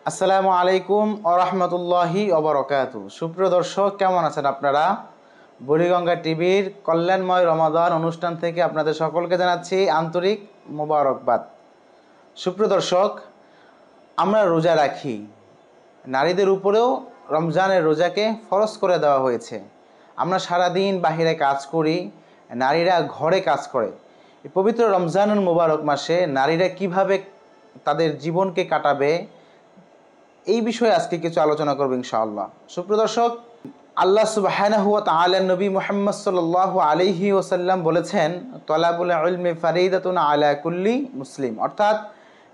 আসসালামু আলাইকুম আরহামতুল্লাহি ওবরাকাতু। সুপ্রিয় দর্শক, কেমন আছেন আপনারা? বুড়িগঙ্গা টিভির কল্যাণময় রমাদান অনুষ্ঠান থেকে আপনাদের সকলকে জানাচ্ছি আন্তরিক মোবারকবাদ। সুপ্রিয় দর্শক, আমরা রোজা রাখি, নারীদের উপরেও রমজানের রোজাকে ফরজ করে দেওয়া হয়েছে। আমরা সারাদিন বাহিরে কাজ করি, নারীরা ঘরে কাজ করে। এই পবিত্র রমজানুল মুবারক মাসে নারীরা কিভাবে তাদের জীবনকে কাটাবে, এই বিষয়ে আজকে কিছু আলোচনা করব ইনশাআল্লাহ। সুপ্রিয় দর্শক, আল্লাহ সুবহানাহু ওয়া তাআলা নবী মুহাম্মদ সাল্লাল্লাহু আলাইহি ওয়াসাল্লাম বলেছেন, তলাবুল ইলমি ফারিদাতুন আলা কুল্লি মুসলিম, অর্থাৎ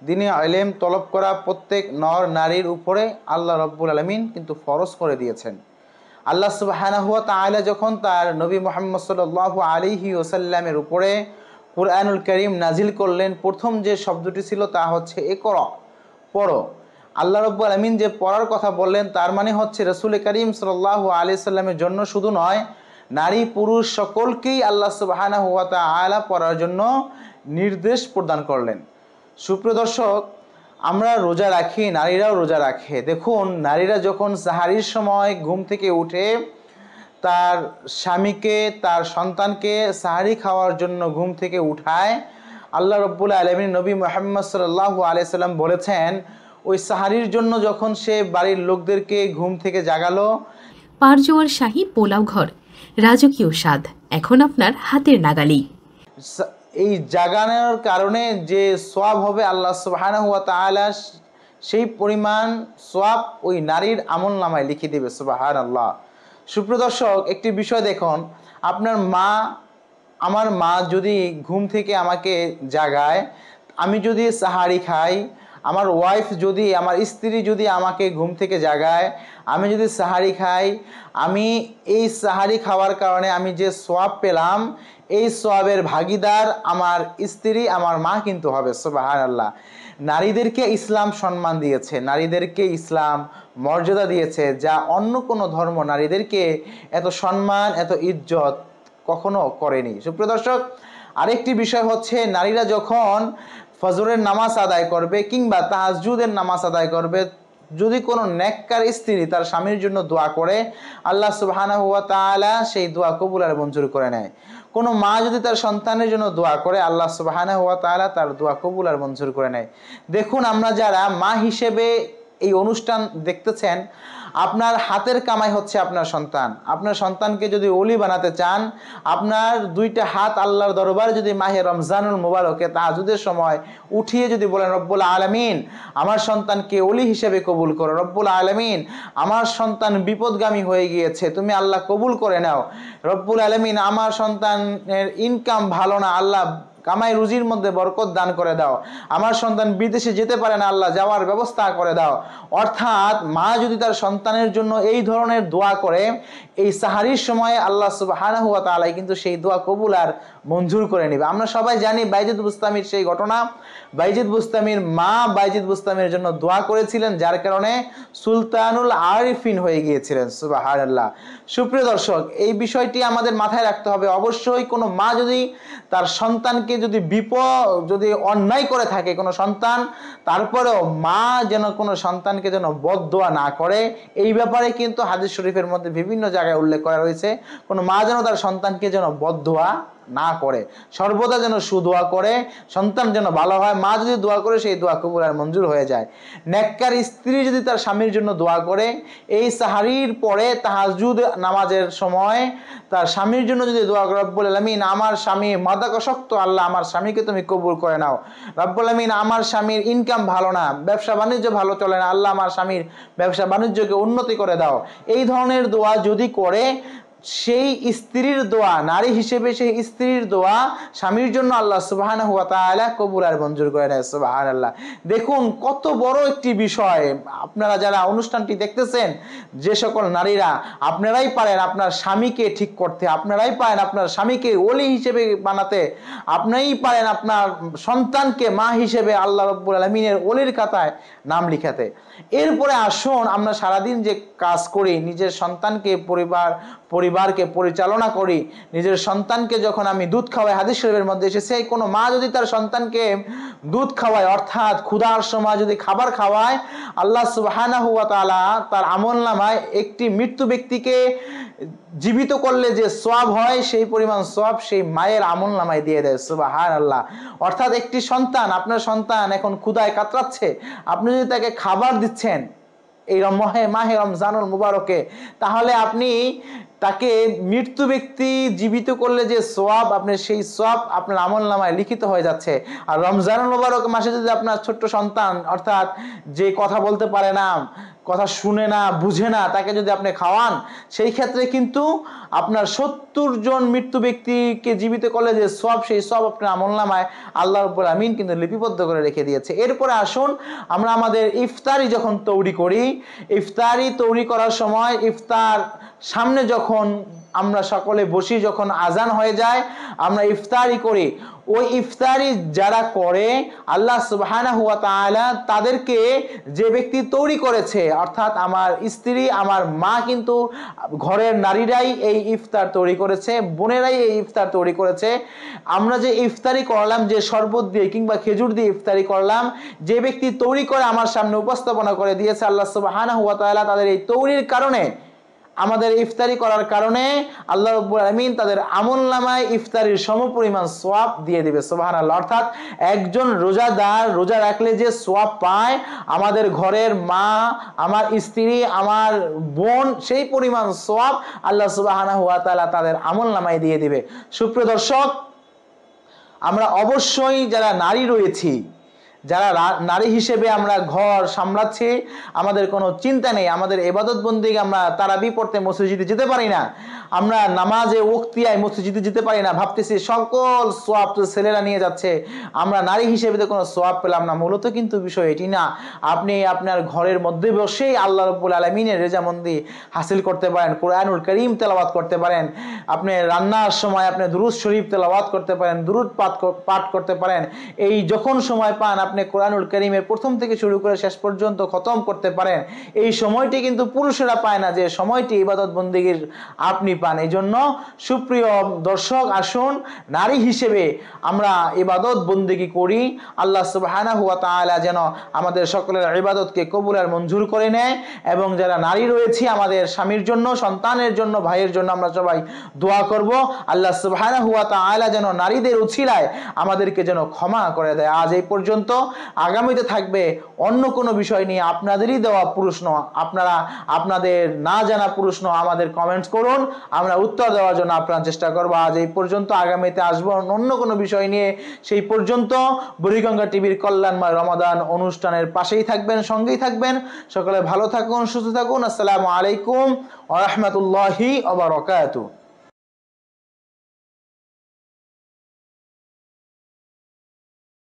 দ্বীনি ইলম তলব করা প্রত্যেক নর নারীর উপরে আল্লাহ রাব্বুল আলামিন কিন্তু ফরজ করে দিয়েছেন। আল্লাহ সুবহানাহু ওয়া তাআলা যখন তার নবী মুহাম্মদ সাল্লাল্লাহু আলাইহি ওয়াসাল্লামের উপরে কুরআনুল কারীম নাজিল করলেন, প্রথম যে শব্দটি ছিল তা হচ্ছে ইকরা, পড়ো। আল্লাহ রাব্বুল আলামিন যে পড়ার কথা বললেন, তার মানে হচ্ছে রাসূল করিম সাল্লাল্লাহু আলাইহি সাল্লামের জন্য শুধু নয়, নারী পুরুষ সকলকেই আল্লাহ সুবহানাহু ওয়া তাআলা পড়ার জন্য নির্দেশ প্রদান করলেন। সুপ্রিয় দর্শক, আমরা রোজা রাখি, নারীরাও রোজা রাখে। দেখুন, নারীরা যখন সাহারির সময় ঘুম থেকে উঠে তার স্বামীকে, তার সন্তানকে সাহারি খাওয়ার জন্য ঘুম থেকে উঠায়, আল্লাহ রাব্বুল আলামিন নবী মুহাম্মদ সাল্লাল্লাহু আলাইহি সাল্লাম বলেছেন, ওই সাহারির জন্য যখন সে বাড়ির লোকদেরকে ঘুম থেকে জাগালো, পারজোয়ার শাহী পোলাও ঘর, রাজকীয় স্বাদ এখন আপনার হাতের নাগালেই। এই জাগানোর কারণে যে সওয়াব হবে আল্লাহ সুবহানাহু ওয়া তাআলা সেই পরিমাণ সওয়াব ওই নারীর আমলনামায় লিখে দেবে। সুবহানাল্লাহ। সুপ্রিয় দর্শক, একটি বিষয় দেখুন, আপনার মা, আমার মা যদি ঘুম থেকে আমাকে জাগায়, আমি যদি সাহারি খাই, আমার ওয়াইফ যদি, আমার স্ত্রী যদি আমাকে ঘুম থেকে জাগায়, আমি যদি সাহারি খাই, আমি এই সাহারি খাওয়ার কারণে আমি যে সওয়াব পেলাম, এই সওয়াবের ভাগীদার আমার স্ত্রী, আমার মা কিন্তু হবে। সুবহানাল্লাহ। নারীদেরকে ইসলাম সম্মান দিয়েছে, নারীদেরকে ইসলাম মর্যাদা দিয়েছে, যা অন্য কোনো ধর্ম নারীদেরকে এত সম্মান, এত ইজ্জত কখনো করেনি। সুপ্রিয় দর্শক, আরেকটি বিষয় হচ্ছে, নারীরা যখন ফজরের নামাজ আদায় করবে কিংবা তাহাজ্জুদের নামাজ আদায় করবে, যদি কোনো নেককার স্ত্রী তার স্বামীর জন্য দোয়া করে, আল্লাহ সুবহানাহু ওয়া তাআলা সেই দোয়া কবুল আর মঞ্জুর করে নেয়। কোনো মা যদি তার সন্তানের জন্য দোয়া করে, আল্লাহ সুবহানাহু ওয়া তাআলা তার দোয়া কবুল আর মঞ্জুর করে নেয়। দেখুন, আমরা যারা মা হিসেবে এই অনুষ্ঠান দেখতেছেন, আপনার হাতের কামাই হচ্ছে আপনার সন্তান। আপনার সন্তানকে যদি ওলি বানাতে চান, আপনার দুইটা হাত আল্লাহর দরবারে যদি মাহে রমজানুল মুবারকে তাহাজ্জুদের সময় উঠিয়ে যদি বলেন, রব্বুল আলামিন আমার সন্তানকে ওলি হিসেবে কবুল করো, রব্বুল আলামিন আমার সন্তান বিপদগামী হয়ে গিয়েছে, তুমি আল্লাহ কবুল করে নাও, রব্বুল আলামিন আমার সন্তানের ইনকাম ভালো না, আল্লাহ কামাই রুজির মধ্যে বরকত দান করে দাও, আমার সন্তান বিদেশে যেতে পারে না, আল্লাহ যাওয়ার ব্যবস্থা করে দাও। অর্থাৎ মা যদি তার সন্তানের জন্য এই ধরনের দোয়া করে, এই সাহারির সময় আল্লাহ সুবহানাহু ওয়া তাআলা কিন্তু সেই দোয়া কবুল আর মঞ্জুর করে নেবে। আমরা সবাই জানি বাইজিদ বুস্তামির সেই ঘটনা। বাইজিদ বুস্তামির মা বাইজিদ বুস্তামির জন্য দোয়া করেছিলেন, যার কারণে সুলতানুল আরিফিন হয়ে গিয়েছিলেন। সুবহানাল্লাহ। সুপ্রিয় দর্শক, এই বিষয়টি আমাদের মাথায় রাখতে হবে। অবশ্যই কোনো মা যদি তার সন্তানকে যদি অন্যায় করে থাকে কোনো সন্তান, তারপরেও মা যেন কোনো সন্তানকে যেন বদদোয়া না করে, এই ব্যাপারে কিন্তু হাদিস শরীফের মধ্যে বিভিন্ন জায়গায় উল্লেখ করা রয়েছে। কোনো মা যেন তার সন্তানকে যেন বদদোয়া না করে, সর্বদা যেন সুদোয়া করে, সন্তান যেন ভালো হয়। মা যদি দোয়া করে, সেই দোয়া কবুল আর মঞ্জুর হয়ে যায়। নেককার স্ত্রী যদি তার স্বামীর জন্য দোয়া করে, এই সাহারির পরে তাহাজ্জুদ নামাজের সময় তার স্বামীর জন্য যদি দোয়া করে, রব্বুল আলামিন আমার স্বামী মাদকাসক্ত, আল্লাহ আমার স্বামীকে তুমি কবুল করে নাও, রব্বুল আলামিন আমার স্বামীর ইনকাম ভালো না, ব্যবসা বাণিজ্য ভালো চলে না, আল্লাহ আমার স্বামীর ব্যবসা বাণিজ্যকে উন্নতি করে দাও, এই ধরনের দোয়া যদি করে, সেই স্ত্রীর দোয়া, নারী হিসেবে সেই স্ত্রীর দোয়া স্বামীর জন্য আল্লাহ সুবহানাহু ওয়া তাআলা কবুল আর মঞ্জুর করে নেয়। সুবহানাল্লাহ। দেখুন কত বড় একটি বিষয়। আপনারা যারা অনুষ্ঠানটি দেখতেছেন, যে সকল নারীরা, আপনারাই পারেন আপনার স্বামীকে ঠিক করতে, আপনারাই পারেন আপনার স্বামীকে ওলি হিসেবে বানাতে, আপনারাই পারেন আপনার সন্তানকে মা হিসেবে আল্লাহ রাব্বুল আলামিনের ওলির খাতায় নাম লিখাতে। এরপরে আসুন, আমরা সারাদিন যে কাজ করি, নিজের সন্তানকে পরিবারকে পরিচালনা করি, নিজের সন্তানকে যখন আমি দুধ খাওয়াই, হাদিস শরীফের মধ্যে এসেছে কোনো মা যদি তার সন্তানকে দুধ খাওয়ায় অর্থাৎ ক্ষুধার সময় যদি খাবার খাওয়ায়, আল্লাহ সুবহানাহু ওয়া তাআলা তার আমলনামায় একটি মৃত্যু ব্যক্তিকে জীবিত করলে যে সওয়াব হয় সেই পরিমাণ সওয়াব সেই মায়ের আমলনামায় দিয়ে দেয়। সুবহানাল্লাহ। অর্থাৎ একটি সন্তান, আপনার সন্তান এখন ক্ষুধায় কাতরাচ্ছে, আপনি যদি তাকে খাবার দিচ্ছেন এই মাহে রমজানুল মুবারকে, তাহলে আপনি তাকে মৃত্যু ব্যক্তি জীবিত করলে যে সওয়াব, আপনি সেই সওয়াব আপনার আমলনামায় লিখিত হয়ে যাচ্ছে। আর রমজানুল মুবারক মাসে যদি আপনার ছোট্ট সন্তান অর্থাৎ যে কথা বলতে পারে না, কথা শুনে না, বুঝে না, তাকে যদি আপনি খাওয়ান, সেই ক্ষেত্রে কিন্তু আপনার 70 জন মৃত্যু ব্যক্তিকে জীবিত করলে যে সওয়াব, সেই সওয়াব আপনার আমলনামায় আল্লাহ রাব্বুল আমিন কিন্তু লিপিবদ্ধ করে রেখে দিয়েছে। এরপরে আসুন আমরা আমাদের ইফতারি যখন তৈরি করি, ইফতারি তৈরি করার সময় ইফতার সামনে যখন আমরা সকলে বসি, যখন আজান হয়ে যায় আমরা ইফতারি করি, ওই ইফতারি যারা করে আল্লাহ সুবহানাহু ওয়া তাআলা তাদেরকে যে ব্যক্তি তৈরি করেছে অর্থাৎ আমার স্ত্রী, আমার মা, কিন্তু ঘরের নারীরাই এই ইফতার তৈরি করেছে, বোনেরাই এই ইফতার তৈরি করেছে। আমরা যে ইফতারি করলাম, যে শরবত দিয়ে কিংবা খেজুর দিয়ে ইফতারি করলাম, যে ব্যক্তি তৈরি করে আমার সামনে উপস্থাপনা করে দিয়েছে আল্লাহ সুবহানাহু ওয়া তাআলা তাদের এই তৈরির কারণে, আমাদের ইফতারি করার কারণে আল্লাহ রাব্বুল আমিন তাদের আমলনামায় ইফতারির সমপরিমাণ সওয়াব দিয়ে দিবে। সুবহানাল্লাহ। অর্থাৎ একজন রোজাদার রোজা রাখলে যে সওয়াব পায়, আমাদের ঘরের মা, আমার স্ত্রী, আমার বোন, সেই পরিমাণ সওয়াব আল্লাহ সুবহানাহু ওয়া তাআলা তাদের আমলনামায় দিয়ে দিবে। সুপ্রিয় দর্শক, আমরা অবশ্যই যারা নারী রয়েছি, যারা নারী হিসেবে আমরা ঘর সামলাচ্ছি, আমাদের কোনো চিন্তা নেই, আমাদের ইবাদত বন্দেগী আমরা তারাবি পড়তে মসজিদে যেতে পারি না, আমরা নামাজে ওয়াক্তিয়ায় মসজিদে যেতে পারি না, ভাবতেছি সকল সওয়াব তো ছেলেরা নিয়ে যাচ্ছে, আমরা নারী হিসেবে তো কোনো সওয়াব পেলাম না। মূলত কিন্তু বিষয় এটি না। আপনি আপনার ঘরের মধ্যে বসেই আল্লাহ রাব্বুল আলামিনের রেজামন্দি হাসিল করতে পারেন, কোরআনুল কারীম তেলাওয়াত করতে পারেন, আপনি রান্নার সময় আপনি দুরূদ শরীফ তেলাওয়াত করতে পারেন, দুরূদ পাঠ করতে পারেন, এই যখন সময় পান আপনি কোরআনুল কারীমের প্রথম থেকে শুরু করে শেষ পর্যন্ত খতম করতে পারেন। এই সময়টি কিন্তু পুরুষেরা পায় না, যে সময়টি ইবাদত বন্দেগীর আপনি পান। এই জন্য সুপ্রিয় দর্শক, আসুন নারী হিসেবে আমরা ইবাদত বন্দেগী করি। আল্লাহ সুবহানাহু ওয়া তাআলা যেন আমাদের সকলের ইবাদতকে কবুল আর মঞ্জুর করে নেয়। এবং যারা নারী রয়েছে, আমাদের স্বামীর জন্য, সন্তানের জন্য, ভাইয়ের জন্য আমরা সবাই দোয়া করব আল্লাহ সুবহানাহু ওয়া তাআলা যেন নারীদের উছিলায় আমাদেরকে যেন ক্ষমা করে দেয়। আজ এই পর্যন্ত। আগামীতে থাকবে অন্য কোনো বিষয় নিয়ে, আপনাদেরই দেওয়া প্রশ্ন, আপনারা আপনাদের না জানা প্রশ্ন আমাদের কমেন্টস করুন, আমরা উত্তর দেওয়ার জন্য আপনার চেষ্টা করব। আজ এই পর্যন্ত, আগামীতে আসবো অন্য কোনো বিষয় নিয়ে। সেই পর্যন্ত বুড়িগঙ্গা টিভির কল্যাণময় রমাদান অনুষ্ঠানের পাশেই থাকবেন, সঙ্গেই থাকবেন। সকলে ভালো থাকুন, সুস্থ থাকুন। আসসালামু আলাইকুম ওয়া রাহমাতুল্লাহি ওয়া বারাকাতুহু।